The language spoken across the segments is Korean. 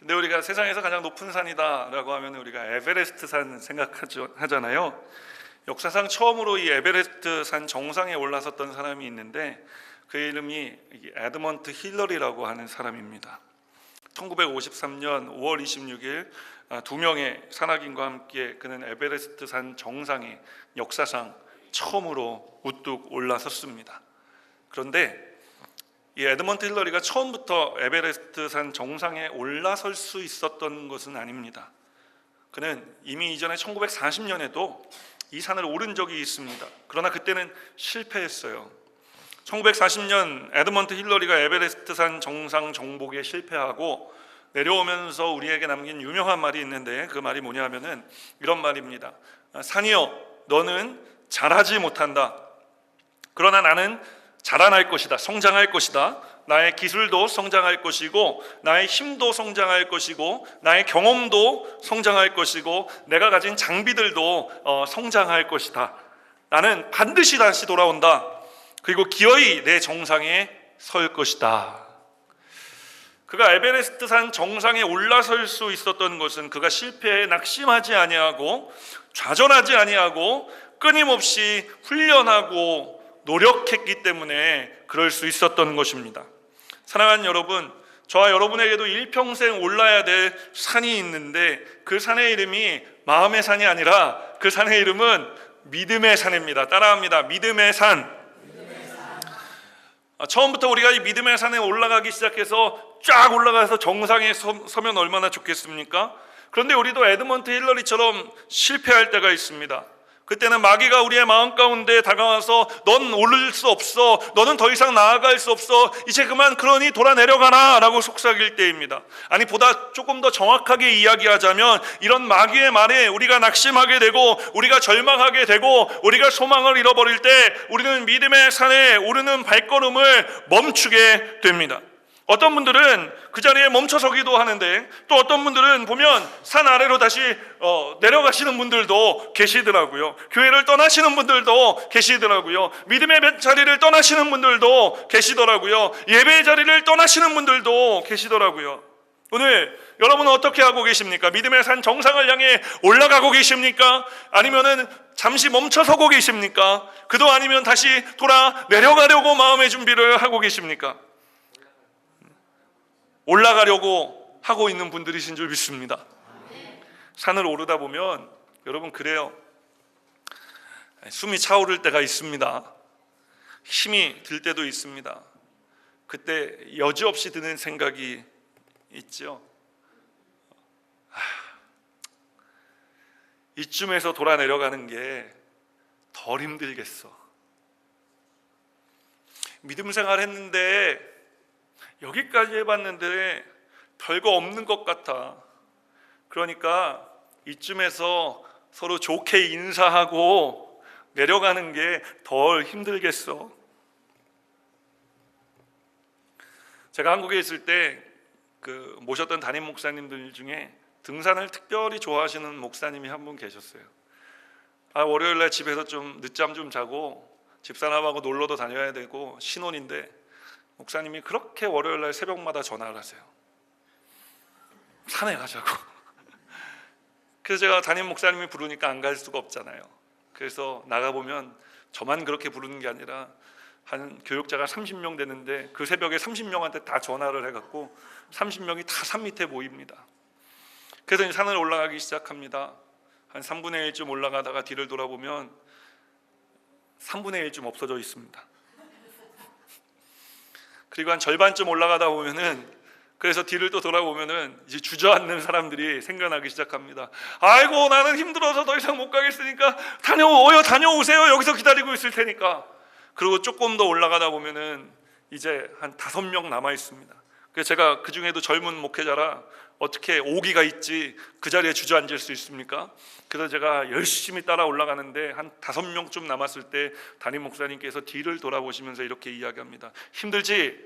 근데 우리가 세상에서 가장 높은 산이다라고 하면 우리가 에베레스트 산 생각하잖아요. 역사상 처음으로 이 에베레스트 산 정상에 올라섰던 사람이 있는데 그 이름이 에드먼트 힐러리라고 하는 사람입니다. 1953년 5월 26일 두 명의 산악인과 함께 그는 에베레스트 산 정상에 역사상 처음으로 우뚝 올라섰습니다. 그런데 이 에드먼트 힐러리가 처음부터 에베레스트 산 정상에 올라설 수 있었던 것은 아닙니다. 그는 이미 이전에 1940년에도 이 산을 오른 적이 있습니다. 그러나 그때는 실패했어요. 1940년 에드먼트 힐러리가 에베레스트 산 정상 정복에 실패하고 내려오면서 우리에게 남긴 유명한 말이 있는데 그 말이 뭐냐면은 이런 말입니다. 산이여, 너는 자라지 못한다. 그러나 나는 자라날 것이다. 성장할 것이다. 나의 기술도 성장할 것이고 나의 힘도 성장할 것이고 나의 경험도 성장할 것이고 내가 가진 장비들도 성장할 것이다. 나는 반드시 다시 돌아온다. 그리고 기어이 내 정상에 설 것이다. 그가 에베레스트 산 정상에 올라설 수 있었던 것은 그가 실패에 낙심하지 아니하고 좌절하지 아니하고 끊임없이 훈련하고 노력했기 때문에 그럴 수 있었던 것입니다. 사랑하는 여러분, 저와 여러분에게도 일평생 올라야 될 산이 있는데 그 산의 이름이 마음의 산이 아니라 그 산의 이름은 믿음의 산입니다. 따라합니다. 믿음의 산. 처음부터 우리가 이 믿음의 산에 올라가기 시작해서 쫙 올라가서 정상에 서면 얼마나 좋겠습니까? 그런데 우리도 에드먼트 힐러리처럼 실패할 때가 있습니다. 그때는 마귀가 우리의 마음 가운데 다가와서 넌 오를 수 없어, 너는 더 이상 나아갈 수 없어, 이제 그만 그러니 돌아 내려가라 라고 속삭일 때입니다. 아니, 보다 조금 더 정확하게 이야기하자면 이런 마귀의 말에 우리가 낙심하게 되고 우리가 절망하게 되고 우리가 소망을 잃어버릴 때 우리는 믿음의 산에 오르는 발걸음을 멈추게 됩니다. 어떤 분들은 그 자리에 멈춰서기도 하는데 또 어떤 분들은 보면 산 아래로 다시 내려가시는 분들도 계시더라고요. 교회를 떠나시는 분들도 계시더라고요. 믿음의 자리를 떠나시는 분들도 계시더라고요. 예배의 자리를 떠나시는 분들도 계시더라고요. 오늘 여러분은 어떻게 하고 계십니까? 믿음의 산 정상을 향해 올라가고 계십니까? 아니면은 잠시 멈춰서고 계십니까? 그도 아니면 다시 돌아 내려가려고 마음의 준비를 하고 계십니까? 올라가려고 하고 있는 분들이신 줄 믿습니다. 산을 오르다 보면 여러분 그래요. 숨이 차오를 때가 있습니다. 힘이 들 때도 있습니다. 그때 여지없이 드는 생각이 있죠. 이쯤에서 돌아 내려가는 게 덜 힘들겠어. 믿음 생활 했는데 여기까지 해봤는데 별거 없는 것 같아. 그러니까 이쯤에서 서로 좋게 인사하고 내려가는 게 덜 힘들겠어. 제가 한국에 있을 때 그 모셨던 담임 목사님들 중에 등산을 특별히 좋아하시는 목사님이 한 분 계셨어요. 월요일날 집에서 좀 늦잠 좀 자고 집사람하고 놀러도 다녀야 되고 신혼인데 목사님이 그렇게 월요일날 새벽마다 전화를 하세요. 산에 가자고. 그래서 제가 담임 목사님이 부르니까 안 갈 수가 없잖아요. 그래서 나가보면 저만 그렇게 부르는 게 아니라 한 교육자가 30명 되는데 그 새벽에 30명한테 다 전화를 해갖고 30명이 다 산 밑에 모입니다. 그래서 산을 올라가기 시작합니다. 한 3분의 1쯤 올라가다가 뒤를 돌아보면 3분의 1쯤 없어져 있습니다. 그리고 한 절반쯤 올라가다 보면은 그래서 뒤를 또 돌아보면은 이제 주저앉는 사람들이 생겨나기 시작합니다. 아이고, 나는 힘들어서 더 이상 못 가겠으니까 다녀오세요. 여기서 기다리고 있을 테니까. 그리고 조금 더 올라가다 보면은 이제 한 5명 남아 있습니다. 그래서 제가 그 중에도 젊은 목회자라 어떻게 오기가 있지 그 자리에 주저앉을 수 있습니까? 그래서 제가 열심히 따라 올라가는데 한 5명쯤 남았을 때 담임 목사님께서 뒤를 돌아보시면서 이렇게 이야기합니다. 힘들지?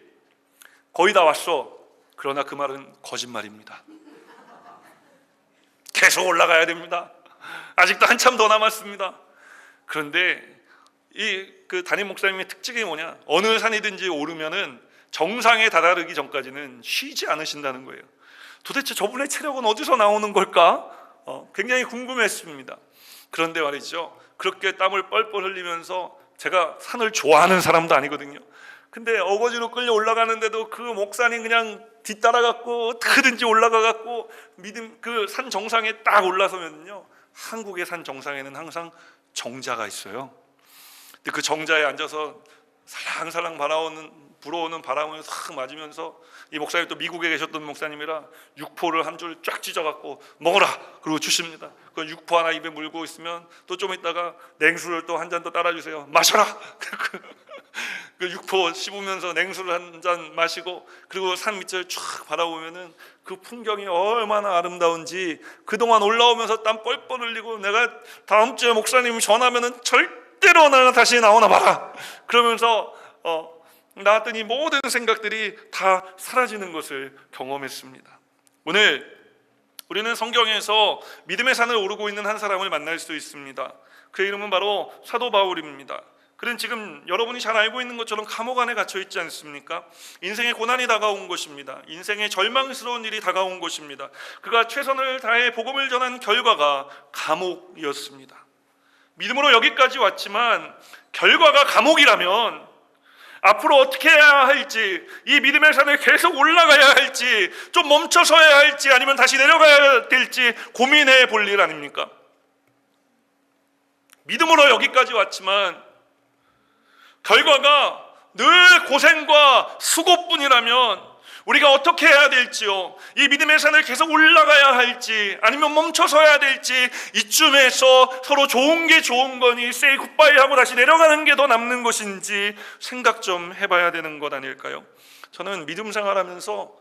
거의 다 왔어. 그러나 그 말은 거짓말입니다. 계속 올라가야 됩니다. 아직도 한참 더 남았습니다. 그런데 그 담임 목사님의 특징이 뭐냐? 어느 산이든지 오르면은 정상에 다다르기 전까지는 쉬지 않으신다는 거예요. 도대체 저분의 체력은 어디서 나오는 걸까? 굉장히 궁금했습니다. 그런데 말이죠, 그렇게 땀을 뻘뻘 흘리면서, 제가 산을 좋아하는 사람도 아니거든요. 근데 어거지로 끌려 올라가는데도 그 목사님 그냥 뒤따라갖고 어떻게든지 올라가갖고 그 산 정상에 딱 올라서면요, 한국의 산 정상에는 항상 정자가 있어요. 근데 그 정자에 앉아서 살랑살랑 불어오는 바람을 싹 맞으면서, 이 목사님 또 미국에 계셨던 목사님이라 육포를 한 줄 쫙 찢어갖고 먹어라 그러고 주십니다. 그 육포 하나 입에 물고 있으면 또 좀 있다가 냉수를 또 한 잔 더 따라주세요. 마셔라. 그 육포 씹으면서 냉수를 한 잔 마시고, 그리고 산 밑을 쫙 바라보면은 그 풍경이 얼마나 아름다운지, 그동안 올라오면서 땀 뻘뻘 흘리고, 내가 다음 주에 목사님 전하면은 절대로 나는 다시 나오나 봐라 그러면서 나왔더니 이 모든 생각들이 다 사라지는 것을 경험했습니다. 오늘 우리는 성경에서 믿음의 산을 오르고 있는 한 사람을 만날 수 있습니다. 그의 이름은 바로 사도 바울입니다. 그는 지금 여러분이 잘 알고 있는 것처럼 감옥 안에 갇혀 있지 않습니까? 인생의 고난이 다가온 것입니다. 인생의 절망스러운 일이 다가온 것입니다. 그가 최선을 다해 복음을 전한 결과가 감옥이었습니다. 믿음으로 여기까지 왔지만 결과가 감옥이라면 앞으로 어떻게 해야 할지, 이 믿음의 산을 계속 올라가야 할지, 좀 멈춰서야 할지, 아니면 다시 내려가야 될지 고민해 볼 일 아닙니까? 믿음으로 여기까지 왔지만 결과가 늘 고생과 수고뿐이라면 우리가 어떻게 해야 될지요, 이 믿음의 산을 계속 올라가야 할지 아니면 멈춰서야 될지, 이쯤에서 서로 좋은 게 좋은 거니 say goodbye 하고 다시 내려가는 게 더 남는 것인지 생각 좀 해봐야 되는 것 아닐까요? 저는 믿음 생활하면서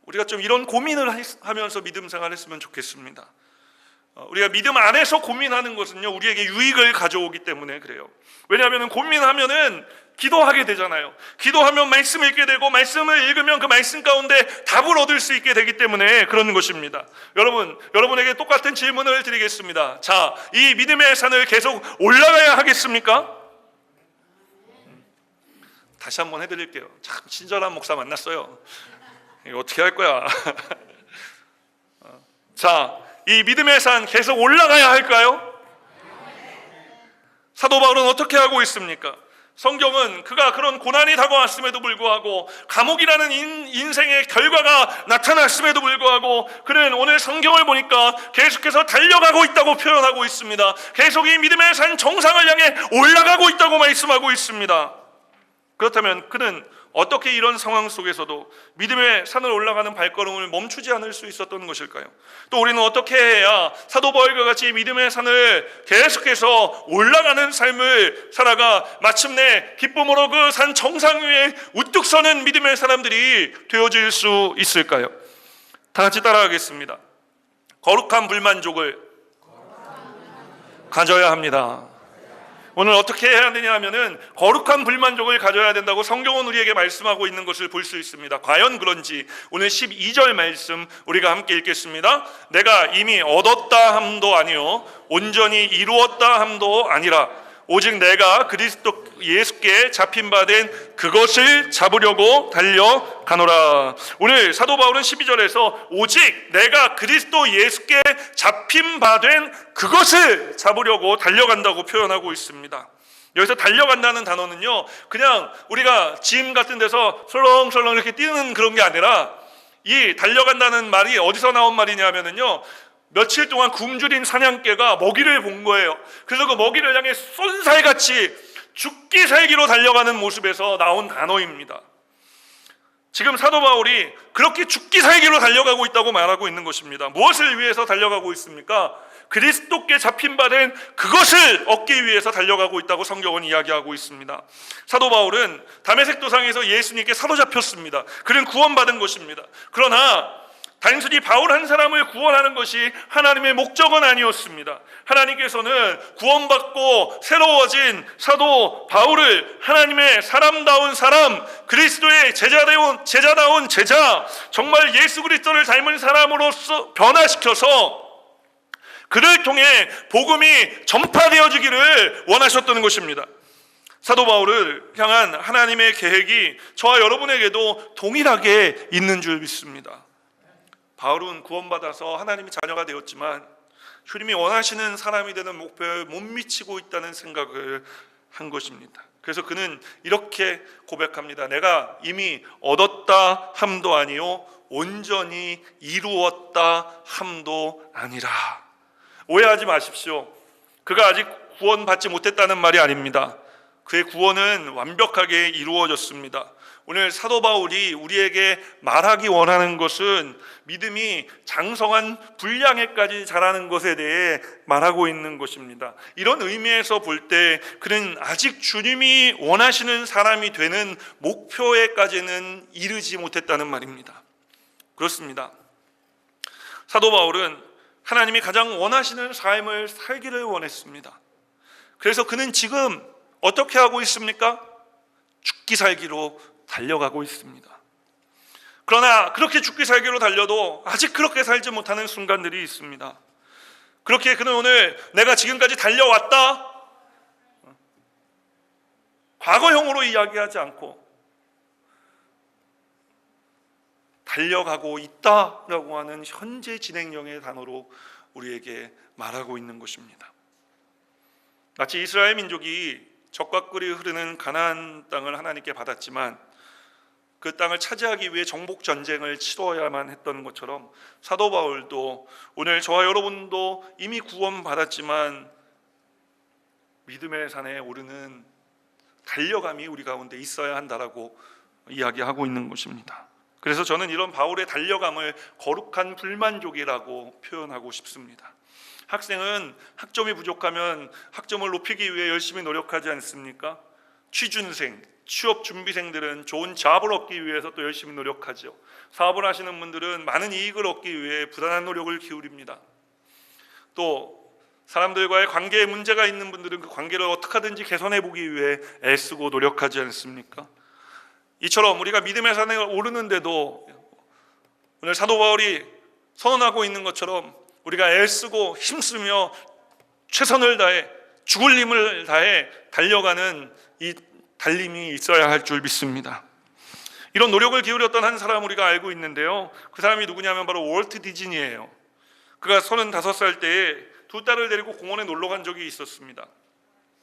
우리가 좀 이런 고민을 하면서 믿음 생활했으면 좋겠습니다. 우리가 믿음 안에서 고민하는 것은요, 우리에게 유익을 가져오기 때문에 그래요. 왜냐하면 고민하면은 기도하게 되잖아요. 기도하면 말씀 읽게 되고, 말씀을 읽으면 그 말씀 가운데 답을 얻을 수 있게 되기 때문에 그런 것입니다. 여러분에게 똑같은 질문을 드리겠습니다. 자, 이 믿음의 산을 계속 올라가야 하겠습니까? 다시 한번 해드릴게요. 참 친절한 목사 만났어요. 이거 어떻게 할 거야? 자, 이 믿음의 산 계속 올라가야 할까요? 사도 바울은 어떻게 하고 있습니까? 성경은 그가 그런 고난이 다가왔음에도 불구하고, 감옥이라는 인생의 결과가 나타났음에도 불구하고, 그는 오늘 성경을 보니까 계속해서 달려가고 있다고 표현하고 있습니다. 계속 이 믿음의 산 정상을 향해 올라가고 있다고 말씀하고 있습니다. 그렇다면 그는 어떻게 이런 상황 속에서도 믿음의 산을 올라가는 발걸음을 멈추지 않을 수 있었던 것일까요? 또 우리는 어떻게 해야 사도 바울과 같이 믿음의 산을 계속해서 올라가는 삶을 살아가 마침내 기쁨으로 그 산 정상 위에 우뚝 서는 믿음의 사람들이 되어질 수 있을까요? 다 같이 따라하겠습니다. 거룩한 불만족을 가져야 합니다. 오늘 어떻게 해야 되냐 하면은 거룩한 불만족을 가져야 된다고 성경은 우리에게 말씀하고 있는 것을 볼 수 있습니다. 과연 그런지 오늘 12절 말씀 우리가 함께 읽겠습니다. 내가 이미 얻었다 함도 아니요 온전히 이루었다 함도 아니라 오직 내가 그리스도 예수께 잡힌 바 된 그것을 잡으려고 달려가노라. 오늘 사도 바울은 12절에서 오직 내가 그리스도 예수께 잡힌 바 된 그것을 잡으려고 달려간다고 표현하고 있습니다. 여기서 달려간다는 단어는요, 그냥 우리가 짐 같은 데서 설렁설렁 이렇게 뛰는 그런 게 아니라, 이 달려간다는 말이 어디서 나온 말이냐면요, 며칠 동안 굶주린 사냥개가 먹이를 본 거예요. 그래서 그 먹이를 향해 쏜살같이 죽기 살기로 달려가는 모습에서 나온 단어입니다. 지금 사도 바울이 그렇게 죽기 살기로 달려가고 있다고 말하고 있는 것입니다. 무엇을 위해서 달려가고 있습니까? 그리스도께 잡힌 바 된 그것을 얻기 위해서 달려가고 있다고 성경은 이야기하고 있습니다. 사도 바울은 다메섹 도상에서 예수님께 사로잡혔습니다. 그는 구원받은 것입니다. 그러나 단순히 바울 한 사람을 구원하는 것이 하나님의 목적은 아니었습니다. 하나님께서는 구원받고 새로워진 사도 바울을 하나님의 사람다운 사람, 그리스도의 제자다운 제자, 정말 예수 그리스도를 닮은 사람으로서 변화시켜서 그를 통해 복음이 전파되어지기를 원하셨던 것입니다. 사도 바울을 향한 하나님의 계획이 저와 여러분에게도 동일하게 있는 줄 믿습니다. 바울은 구원받아서 하나님의 자녀가 되었지만 주님이 원하시는 사람이 되는 목표에 못 미치고 있다는 생각을 한 것입니다. 그래서 그는 이렇게 고백합니다. 내가 이미 얻었다 함도 아니요 온전히 이루었다 함도 아니라. 오해하지 마십시오. 그가 아직 구원받지 못했다는 말이 아닙니다. 그의 구원은 완벽하게 이루어졌습니다. 오늘 사도 바울이 우리에게 말하기 원하는 것은 믿음이 장성한 분량에까지 자라는 것에 대해 말하고 있는 것입니다. 이런 의미에서 볼 때 그는 아직 주님이 원하시는 사람이 되는 목표에까지는 이르지 못했다는 말입니다. 그렇습니다. 사도 바울은 하나님이 가장 원하시는 삶을 살기를 원했습니다. 그래서 그는 지금 어떻게 하고 있습니까? 죽기 살기로 달려가고 있습니다. 그러나 그렇게 죽기 살기로 달려도 아직 그렇게 살지 못하는 순간들이 있습니다. 그렇게 그는 오늘 내가 지금까지 달려왔다, 과거형으로 이야기하지 않고 달려가고 있다라고 하는 현재 진행형의 단어로 우리에게 말하고 있는 것입니다. 마치 이스라엘 민족이 적과 꿀이 흐르는 가나안 땅을 하나님께 받았지만 그 땅을 차지하기 위해 정복 전쟁을 치러야만 했던 것처럼 사도 바울도 오늘 저와 여러분도 이미 구원받았지만 믿음의 산에 오르는 달려감이 우리 가운데 있어야 한다라고 이야기하고 있는 것입니다. 그래서 저는 이런 바울의 달려감을 거룩한 불만족이라고 표현하고 싶습니다. 학생은 학점이 부족하면 학점을 높이기 위해 열심히 노력하지 않습니까? 취준생, 취업 준비생들은 좋은 잡을 얻기 위해서 또 열심히 노력하죠. 사업을 하시는 분들은 많은 이익을 얻기 위해 부단한 노력을 기울입니다. 또 사람들과의 관계에 문제가 있는 분들은 그 관계를 어떻게 하든지 개선해 보기 위해 애쓰고 노력하지 않습니까? 이처럼 우리가 믿음의 산에 오르는데도 오늘 사도 바울이 선언하고 있는 것처럼 우리가 애쓰고 힘쓰며 최선을 다해 죽을 힘을 다해 달려가는 이 달림이 있어야 할 줄 믿습니다. 이런 노력을 기울였던 한 사람 우리가 알고 있는데요, 그 사람이 누구냐면 바로 월트 디즈니예요. 그가 35살 때에 두 딸을 데리고 공원에 놀러 간 적이 있었습니다.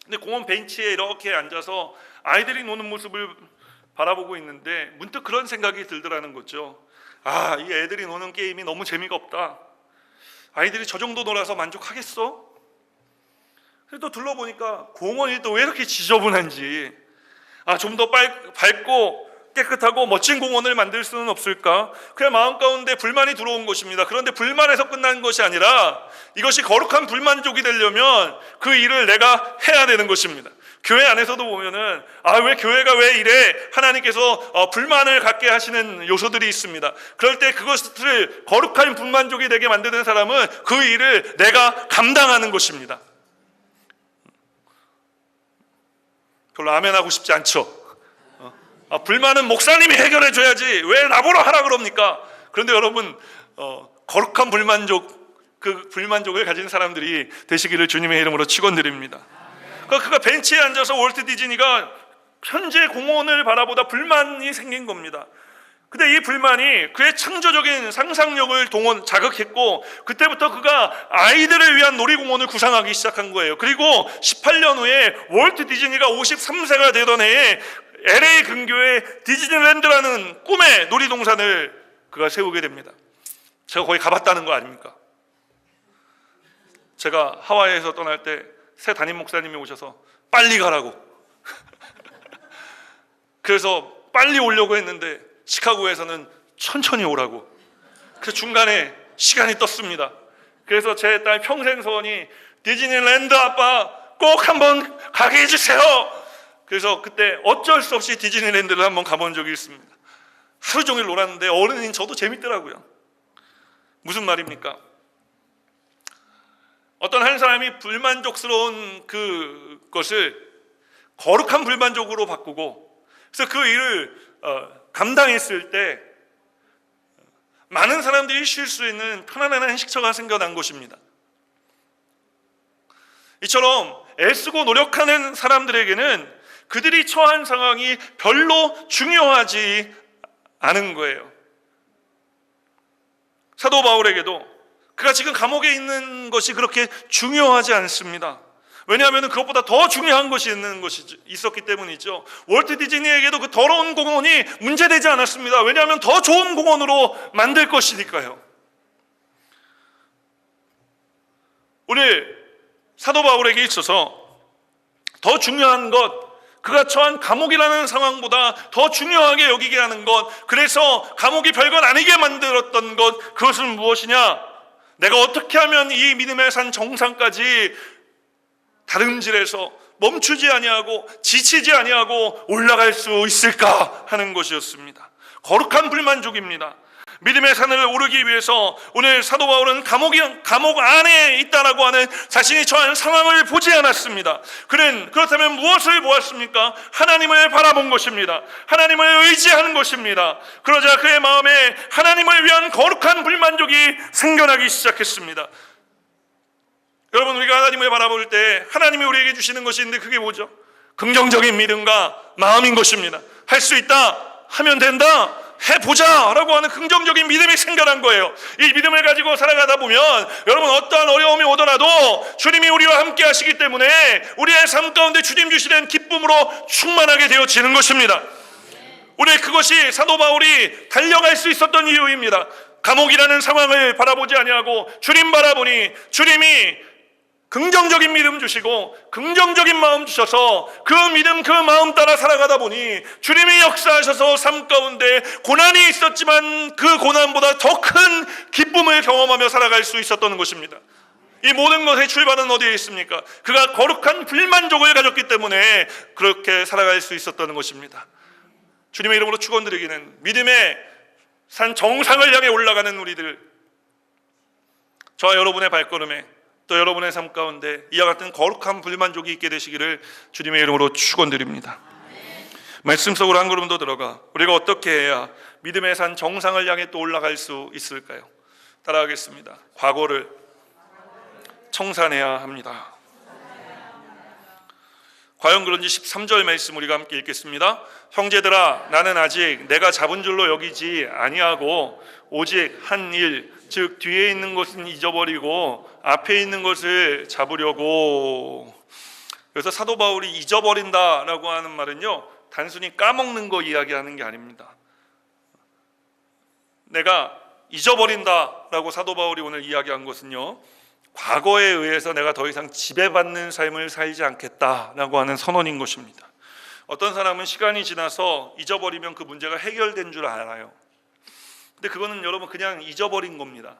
근데 공원 벤치에 이렇게 앉아서 아이들이 노는 모습을 바라보고 있는데 문득 그런 생각이 들더라는 거죠. 아, 이 애들이 노는 게임이 너무 재미가 없다. 아이들이 저 정도 놀아서 만족하겠어? 그래서 또 둘러보니까 공원이 또 왜 이렇게 지저분한지, 좀 더 밝고 깨끗하고 멋진 공원을 만들 수는 없을까? 그냥 마음 가운데 불만이 들어온 것입니다. 그런데 불만에서 끝난 것이 아니라 이것이 거룩한 불만족이 되려면 그 일을 내가 해야 되는 것입니다. 교회 안에서도 보면은 왜 교회가 왜 이래? 하나님께서 불만을 갖게 하시는 요소들이 있습니다. 그럴 때 그것을 거룩한 불만족이 되게 만드는 사람은 그 일을 내가 감당하는 것입니다. 별로 아멘하고 싶지 않죠. 불만은 목사님이 해결해 줘야지 왜 나보러 하라 그럽니까? 그런데 여러분, 거룩한 불만족, 그 불만족을 가진 사람들이 되시기를 주님의 이름으로 축원드립니다. 그가 벤치에 앉아서 월트 디즈니가 현재 공원을 바라보다 불만이 생긴 겁니다. 근데 이 불만이 그의 창조적인 상상력을 자극했고, 그때부터 그가 아이들을 위한 놀이공원을 구상하기 시작한 거예요. 그리고 18년 후에 월트 디즈니가 53세가 되던 해에 LA 근교에 디즈니랜드라는 꿈의 놀이동산을 그가 세우게 됩니다. 제가 거기 가봤다는 거 아닙니까? 제가 하와이에서 떠날 때 새 담임 목사님이 오셔서 빨리 가라고 그래서 빨리 오려고 했는데 시카고에서는 천천히 오라고. 그 중간에 시간이 떴습니다. 그래서 제 딸 평생 소원이 디즈니랜드 아빠 꼭 한번 가게 해주세요. 그래서 그때 어쩔 수 없이 디즈니랜드를 한번 가본 적이 있습니다. 하루 종일 놀았는데 어른인 저도 재밌더라고요. 무슨 말입니까? 어떤 한 사람이 불만족스러운 그것을 거룩한 불만족으로 바꾸고, 그래서 그 일을 감당했을 때 많은 사람들이 쉴 수 있는 편안한 한식처가 생겨난 것입니다. 이처럼 애쓰고 노력하는 사람들에게는 그들이 처한 상황이 별로 중요하지 않은 거예요. 사도 바울에게도 그가 지금 감옥에 있는 것이 그렇게 중요하지 않습니다. 왜냐하면 그것보다 더 중요한 것이 있었기 때문이죠. 월트 디즈니에게도 그 더러운 공원이 문제되지 않았습니다. 왜냐하면 더 좋은 공원으로 만들 것이니까요. 오늘 사도 바울에게 있어서 더 중요한 것, 그가 처한 감옥이라는 상황보다 더 중요하게 여기게 하는 것, 그래서 감옥이 별것 아니게 만들었던 것, 그것은 무엇이냐? 내가 어떻게 하면 이 믿음의 산 정상까지 다름질해서 멈추지 아니하고 지치지 아니하고 올라갈 수 있을까 하는 것이었습니다. 거룩한 불만족입니다. 믿음의 산을 오르기 위해서 오늘 사도 바울은 감옥 안에 있다라고 하는 자신이 처한 상황을 보지 않았습니다. 그는 그렇다면 무엇을 보았습니까? 하나님을 바라본 것입니다. 하나님을 의지하는 것입니다. 그러자 그의 마음에 하나님을 위한 거룩한 불만족이 생겨나기 시작했습니다. 여러분, 우리가 하나님을 바라볼 때 하나님이 우리에게 주시는 것이 있는데 그게 뭐죠? 긍정적인 믿음과 마음인 것입니다. 할 수 있다, 하면 된다, 해보자 라고 하는 긍정적인 믿음이 생겨난 거예요. 이 믿음을 가지고 살아가다 보면 여러분, 어떠한 어려움이 오더라도 주님이 우리와 함께 하시기 때문에 우리의 삶 가운데 주님 주시는 기쁨으로 충만하게 되어지는 것입니다. 우리 그것이 사도 바울이 달려갈 수 있었던 이유입니다. 감옥이라는 상황을 바라보지 아니하고 주님 바라보니 주님이 긍정적인 믿음 주시고 긍정적인 마음 주셔서 그 믿음 그 마음 따라 살아가다 보니 주님이 역사하셔서 삶 가운데 고난이 있었지만 그 고난보다 더 큰 기쁨을 경험하며 살아갈 수 있었던 것입니다. 이 모든 것의 출발은 어디에 있습니까? 그가 거룩한 불만족을 가졌기 때문에 그렇게 살아갈 수 있었던 것입니다. 주님의 이름으로 축원드리기는 믿음의 산 정상을 향해 올라가는 우리들, 저와 여러분의 발걸음에 또 여러분의 삶 가운데 이와 같은 거룩한 불만족이 있게 되시기를 주님의 이름으로 축원드립니다. 말씀 속으로 한 걸음 더 들어가 우리가 어떻게 해야 믿음의 산 정상을 향해 또 올라갈 수 있을까요? 따라하겠습니다. 과거를 청산해야 합니다. 과연 그런지 13절 말씀 우리가 함께 읽겠습니다. 형제들아, 나는 아직 내가 잡은 줄로 여기지 아니하고 오직 한 일, 즉 뒤에 있는 것은 잊어버리고 앞에 있는 것을 잡으려고. 그래서 사도 바울이 잊어버린다라고 하는 말은요, 단순히 까먹는 거 이야기하는 게 아닙니다. 내가 잊어버린다라고 사도 바울이 오늘 이야기한 것은요, 과거에 의해서 내가 더 이상 지배받는 삶을 살지 않겠다라고 하는 선언인 것입니다. 어떤 사람은 시간이 지나서 잊어버리면 그 문제가 해결된 줄 알아요. 근데 그거는 여러분 그냥 잊어버린 겁니다.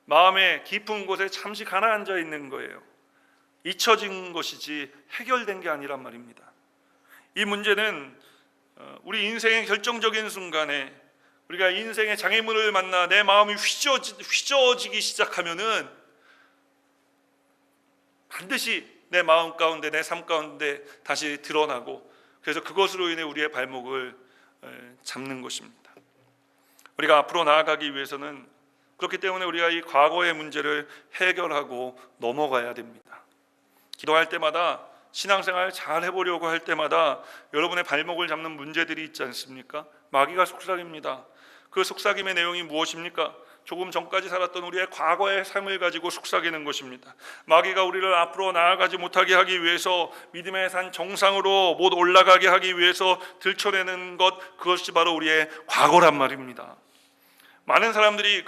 마음의 깊은 곳에 잠시 가라앉아 있는 거예요. 잊혀진 것이지 해결된 게 아니란 말입니다. 이 문제는 우리 인생의 결정적인 순간에 우리가 인생의 장애물을 만나 내 마음이 휘저어지기 시작하면은 반드시 내 마음 가운데 내 삶 가운데 다시 드러나고, 그래서 그것으로 인해 우리의 발목을 잡는 것입니다. 우리가 앞으로 나아가기 위해서는 그렇기 때문에 우리가 이 과거의 문제를 해결하고 넘어가야 됩니다. 기도할 때마다, 신앙생활 잘 해보려고 할 때마다 여러분의 발목을 잡는 문제들이 있지 않습니까? 마귀가 속삭입니다. 그 속삭임의 내용이 무엇입니까? 조금 전까지 살았던 우리의 과거의 삶을 가지고 속삭이는 것입니다. 마귀가 우리를 앞으로 나아가지 못하게 하기 위해서, 믿음의 산 정상으로 못 올라가게 하기 위해서 들춰내는 것, 그것이 바로 우리의 과거란 말입니다. 많은 사람들이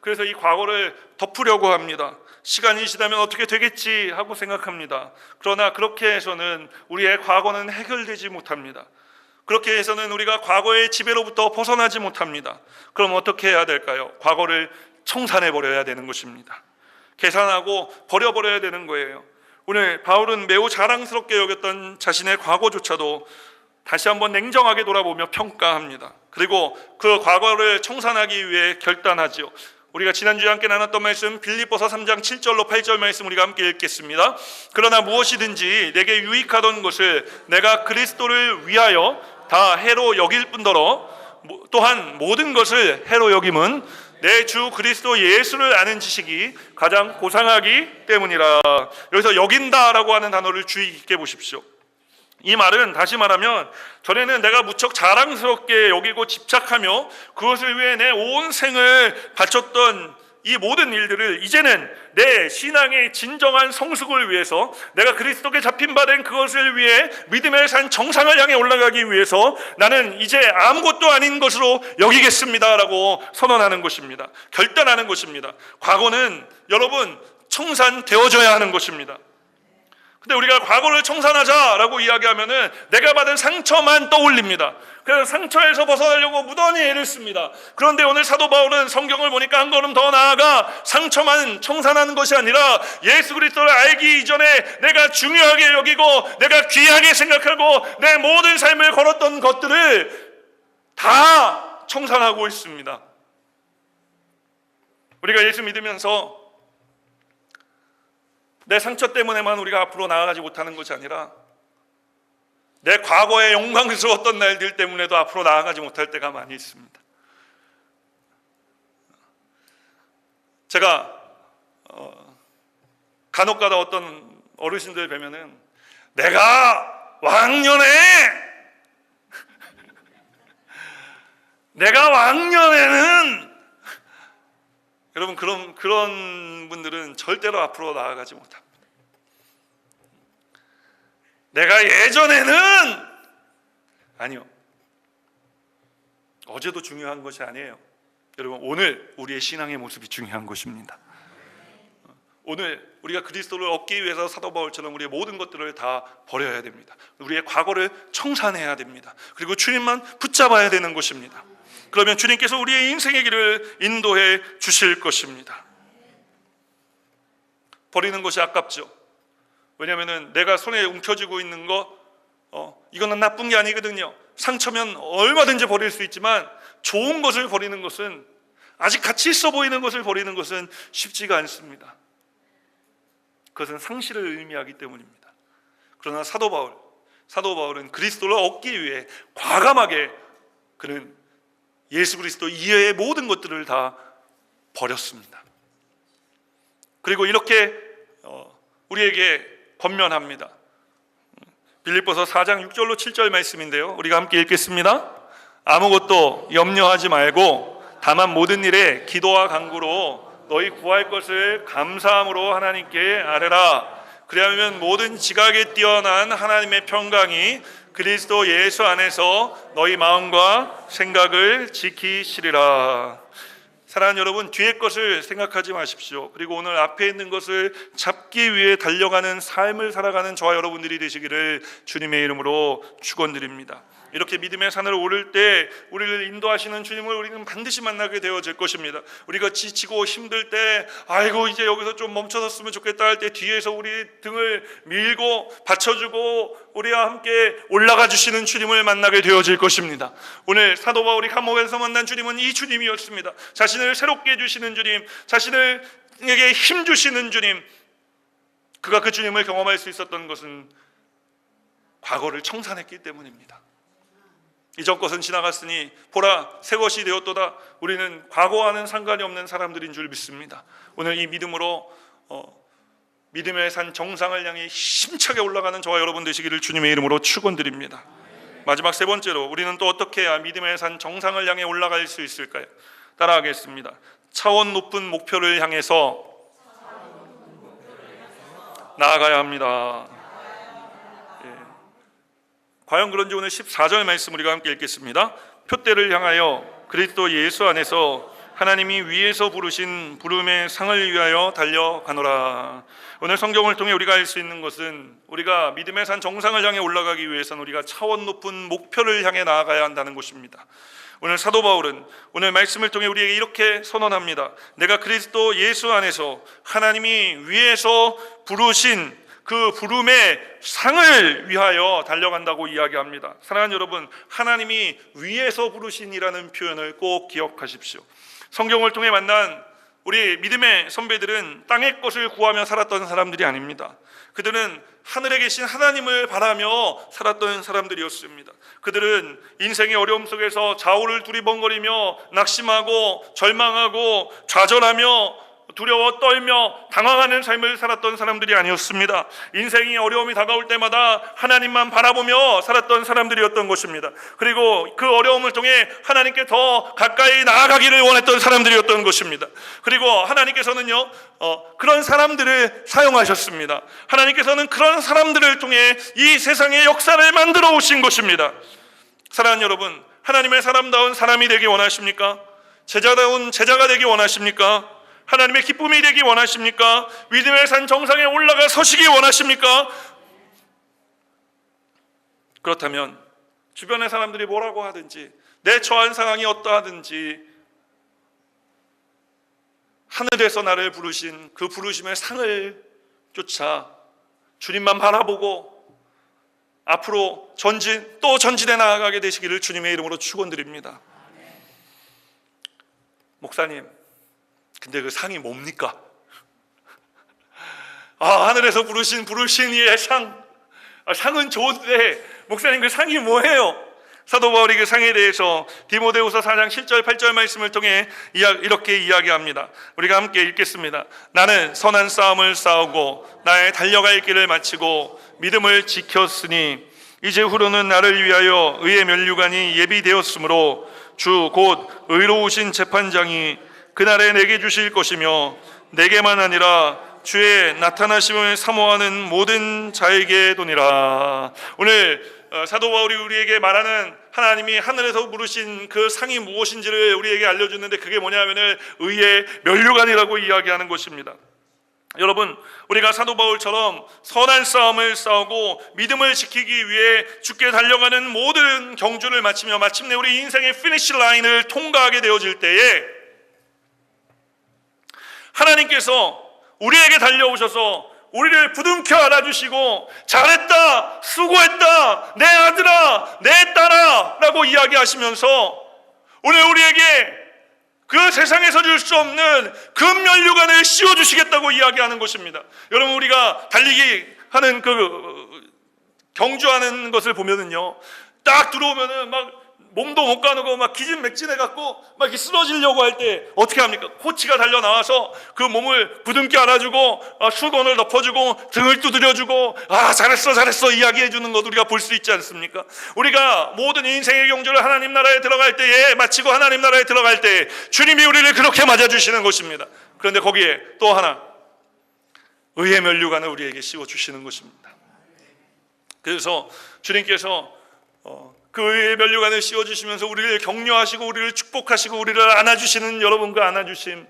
그래서 이 과거를 덮으려고 합니다. 시간이 지나면 어떻게 되겠지 하고 생각합니다. 그러나 그렇게 해서는 우리의 과거는 해결되지 못합니다. 그렇게 해서는 우리가 과거의 지배로부터 벗어나지 못합니다. 그럼 어떻게 해야 될까요? 과거를 청산해버려야 되는 것입니다. 계산하고 버려버려야 되는 거예요. 오늘 바울은 매우 자랑스럽게 여겼던 자신의 과거조차도 다시 한번 냉정하게 돌아보며 평가합니다. 그리고 그 과거를 청산하기 위해 결단하죠. 우리가 지난주에 함께 나눴던 말씀, 빌립보서 3장 7절로 8절 말씀 우리가 함께 읽겠습니다. 그러나 무엇이든지 내게 유익하던 것을 내가 그리스도를 위하여 다 해로 여길 뿐더러 또한 모든 것을 해로 여김은 내 주 그리스도 예수를 아는 지식이 가장 고상하기 때문이라. 여기서 여긴다라고 하는 단어를 주의 깊게 보십시오. 이 말은 다시 말하면 전에는 내가 무척 자랑스럽게 여기고 집착하며 그것을 위해 내 온 생을 바쳤던 이 모든 일들을 이제는 내 신앙의 진정한 성숙을 위해서, 내가 그리스도께 잡힌 바 된 그것을 위해 믿음의 산 정상을 향해 올라가기 위해서 나는 이제 아무것도 아닌 것으로 여기겠습니다 라고 선언하는 것입니다. 결단하는 것입니다. 과거는 여러분 청산되어져야 하는 것입니다. 근데 우리가 과거를 청산하자라고 이야기하면은 내가 받은 상처만 떠올립니다. 그래서 상처에서 벗어나려고 무던히 애를 씁니다. 그런데 오늘 사도 바울은 성경을 보니까 한 걸음 더 나아가 상처만 청산하는 것이 아니라 예수 그리스도를 알기 이전에 내가 중요하게 여기고 내가 귀하게 생각하고 내 모든 삶을 걸었던 것들을 다 청산하고 있습니다. 우리가 예수 믿으면서 내 상처 때문에만 우리가 앞으로 나아가지 못하는 것이 아니라 내 과거의 영광스러웠던 날들 때문에도 앞으로 나아가지 못할 때가 많이 있습니다. 제가 간혹가다 어떤 어르신들 뵈면은 내가 왕년에는 여러분 그런 분들은 절대로 앞으로 나아가지 못합니다. 내가 예전에는 아니요. 어제도 중요한 것이 아니에요. 여러분 오늘 우리의 신앙의 모습이 중요한 것입니다. 오늘 우리가 그리스도를 얻기 위해서 사도 바울처럼 우리의 모든 것들을 다 버려야 됩니다. 우리의 과거를 청산해야 됩니다. 그리고 주님만 붙잡아야 되는 것입니다. 그러면 주님께서 우리의 인생의 길을 인도해 주실 것입니다. 버리는 것이 아깝죠. 왜냐하면 내가 손에 움켜쥐고 있는 거 이거는 나쁜 게 아니거든요. 상처면 얼마든지 버릴 수 있지만 좋은 것을 버리는 것은, 아직 가치 있어 보이는 것을 버리는 것은 쉽지가 않습니다. 그것은 상실을 의미하기 때문입니다. 그러나 사도 바울은 그리스도를 얻기 위해 과감하게 그는 예수 그리스도 이외의 모든 것들을 다 버렸습니다. 그리고 이렇게 우리에게 권면합니다. 빌립보서 4장 6절로 7절 말씀인데요, 우리가 함께 읽겠습니다. 아무것도 염려하지 말고 다만 모든 일에 기도와 간구로 너희 구할 것을 감사함으로 하나님께 아뢰라. 그리하면 모든 지각에 뛰어난 하나님의 평강이 그리스도 예수 안에서 너희 마음과 생각을 지키시리라. 사랑하는 여러분, 뒤의 것을 생각하지 마십시오. 그리고 오늘 앞에 있는 것을 잡기 위해 달려가는 삶을 살아가는 저와 여러분들이 되시기를 주님의 이름으로 축원드립니다. 이렇게 믿음의 산을 오를 때 우리를 인도하시는 주님을 우리는 반드시 만나게 되어질 것입니다. 우리가 지치고 힘들 때 아이고 이제 여기서 좀 멈춰섰으면 좋겠다 할 때 뒤에서 우리 등을 밀고 받쳐주고 우리와 함께 올라가 주시는 주님을 만나게 되어질 것입니다. 오늘 사도 바울이 감옥에서 만난 주님은 이 주님이었습니다. 자신을 새롭게 해주시는 주님, 자신에게 힘 주시는 주님. 그가 그 주님을 경험할 수 있었던 것은 과거를 청산했기 때문입니다. 이전 것은 지나갔으니 보라 새 것이 되었도다. 우리는 과거와는 상관이 없는 사람들인 줄 믿습니다. 오늘 이 믿음으로 믿음의 산 정상을 향해 힘차게 올라가는 저와 여러분 되시기를 주님의 이름으로 축원드립니다. 마지막 세 번째로 우리는 또 어떻게 해야 믿음의 산 정상을 향해 올라갈 수 있을까요? 따라하겠습니다. 차원 높은 목표를 향해서 나아가야 합니다. 과연 그런지 오늘 14절 말씀 우리가 함께 읽겠습니다. 표대를 향하여 그리스도 예수 안에서 하나님이 위에서 부르신 부름의 상을 위하여 달려가노라. 오늘 성경을 통해 우리가 알 수 있는 것은 우리가 믿음의 산 정상을 향해 올라가기 위해서는 우리가 차원 높은 목표를 향해 나아가야 한다는 것입니다. 오늘 사도 바울은 오늘 말씀을 통해 우리에게 이렇게 선언합니다. 내가 그리스도 예수 안에서 하나님이 위에서 부르신 그 부름의 상을 위하여 달려간다고 이야기합니다. 사랑하는 여러분, 하나님이 위에서 부르신이라는 표현을 꼭 기억하십시오. 성경을 통해 만난 우리 믿음의 선배들은 땅의 것을 구하며 살았던 사람들이 아닙니다. 그들은 하늘에 계신 하나님을 바라며 살았던 사람들이었습니다. 그들은 인생의 어려움 속에서 좌우를 두리번거리며 낙심하고 절망하고 좌절하며 두려워 떨며 당황하는 삶을 살았던 사람들이 아니었습니다. 인생이 어려움이 다가올 때마다 하나님만 바라보며 살았던 사람들이었던 것입니다. 그리고 그 어려움을 통해 하나님께 더 가까이 나아가기를 원했던 사람들이었던 것입니다. 그리고 하나님께서는요, 그런 사람들을 사용하셨습니다. 하나님께서는 그런 사람들을 통해 이 세상의 역사를 만들어 오신 것입니다. 사랑하는 여러분, 하나님의 사람다운 사람이 되기 원하십니까? 제자다운 제자가 되기 원하십니까? 하나님의 기쁨이 되기 원하십니까? 믿음의 산 정상에 올라가 서시기 원하십니까? 그렇다면 주변의 사람들이 뭐라고 하든지, 내 처한 상황이 어떠하든지, 하늘에서 나를 부르신 그 부르심의 상을 쫓아 주님만 바라보고 앞으로 또 전진해 나아가게 되시기를 주님의 이름으로 축원드립니다. 목사님, 근데 그 상이 뭡니까? 하늘에서 부르신 이의 상은 좋은데 목사님, 그 상이 뭐예요? 사도 바울이 그 상에 대해서 디모데후서 4장 7절 8절 말씀을 통해 이렇게 이야기합니다. 우리가 함께 읽겠습니다. 나는 선한 싸움을 싸우고 나의 달려갈 길을 마치고 믿음을 지켰으니 이제 후로는 나를 위하여 의의 면류관이 예비되었으므로 주 곧 의로우신 재판장이 그날에 내게 주실 것이며 내게만 아니라 주의 나타나심을 사모하는 모든 자에게 도니라. 오늘 사도 바울이 우리에게 말하는 하나님이 하늘에서 부르신 그 상이 무엇인지를 우리에게 알려주는데, 그게 뭐냐면은 의의 면류관이라고 이야기하는 것입니다. 여러분, 우리가 사도 바울처럼 선한 싸움을 싸우고 믿음을 지키기 위해 주께 달려가는 모든 경주를 마치며 마침내 우리 인생의 피니시 라인을 통과하게 되어질 때에 하나님께서 우리에게 달려오셔서 우리를 부둥켜 안아주시고 잘했다, 수고했다, 내 아들아, 내 딸아 라고 이야기하시면서 오늘 우리에게 그 세상에서 줄 수 없는 금면류관을 씌워주시겠다고 이야기하는 것입니다. 여러분, 우리가 달리기 하는 경주하는 것을 보면은요, 딱 들어오면은 막 몸도 못 가누고 막 기진맥진해갖고 막 이렇게 쓰러지려고 할 때 어떻게 합니까? 코치가 달려 나와서 그 몸을 부둥켜 안아주고 수건을 덮어주고 등을 두드려주고 잘했어 이야기해주는 것 우리가 볼 수 있지 않습니까? 우리가 모든 인생의 경주를 하나님 나라에 들어갈 때에 마치고 하나님 나라에 들어갈 때 주님이 우리를 그렇게 맞아주시는 것입니다. 그런데 거기에 또 하나 의의 면류관을 우리에게 씌워주시는 것입니다. 그래서 주님께서 그 의의 면류관을 씌워주시면서 우리를 격려하시고 우리를 축복하시고 우리를 안아주시는 여러분, 그 안아주심,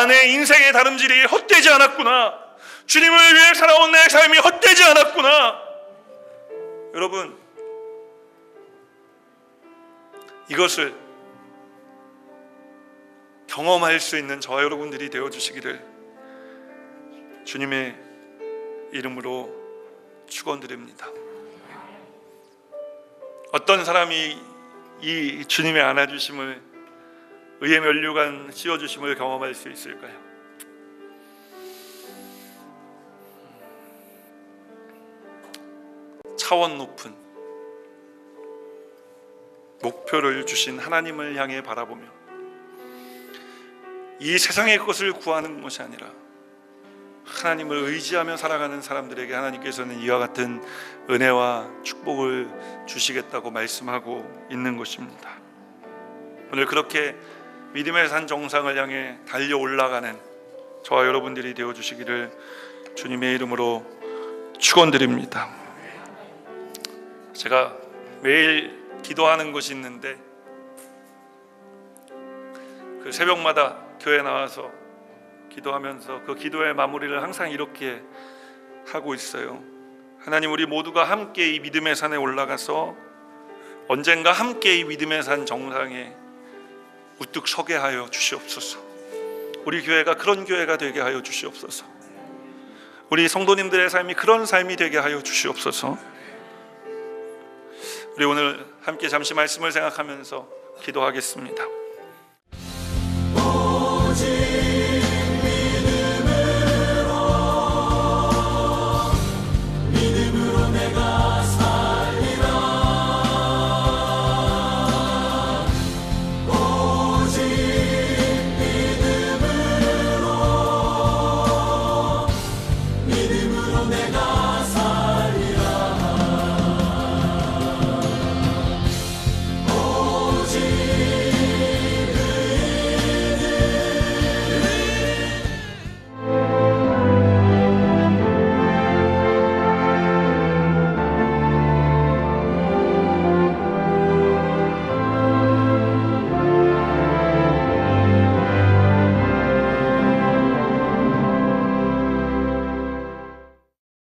내 인생의 다름질이 헛되지 않았구나, 주님을 위해 살아온 내 삶이 헛되지 않았구나. 여러분, 이것을 경험할 수 있는 저와 여러분들이 되어주시기를 주님의 이름으로 축원드립니다. 어떤 사람이 이 주님의 안아주심을, 의의 면류관 씌워주심을 경험할 수 있을까요? 차원 높은 목표를 주신 하나님을 향해 바라보며 이 세상의 것을 구하는 것이 아니라 하나님을 의지하며 살아가는 사람들에게 하나님께서는 이와 같은 은혜와 축복을 주시겠다고 말씀하고 있는 것입니다. 오늘 그렇게 믿음의 산 정상을 향해 달려 올라가는 저와 여러분들이 되어주시기를 주님의 이름으로 축원드립니다. 제가 매일 기도하는 것이 있는데 그 새벽마다 교회 나와서 기도하면서 그 기도의 마무리를 항상 이렇게 하고 있어요. 하나님, 우리 모두가 함께 이 믿음의 산에 올라가서 언젠가 함께 이 믿음의 산 정상에 우뚝 서게 하여 주시옵소서. 우리 교회가 그런 교회가 되게 하여 주시옵소서. 우리 성도님들의 삶이 그런 삶이 되게 하여 주시옵소서. 우리 오늘 함께 잠시 말씀을 생각하면서 기도하겠습니다.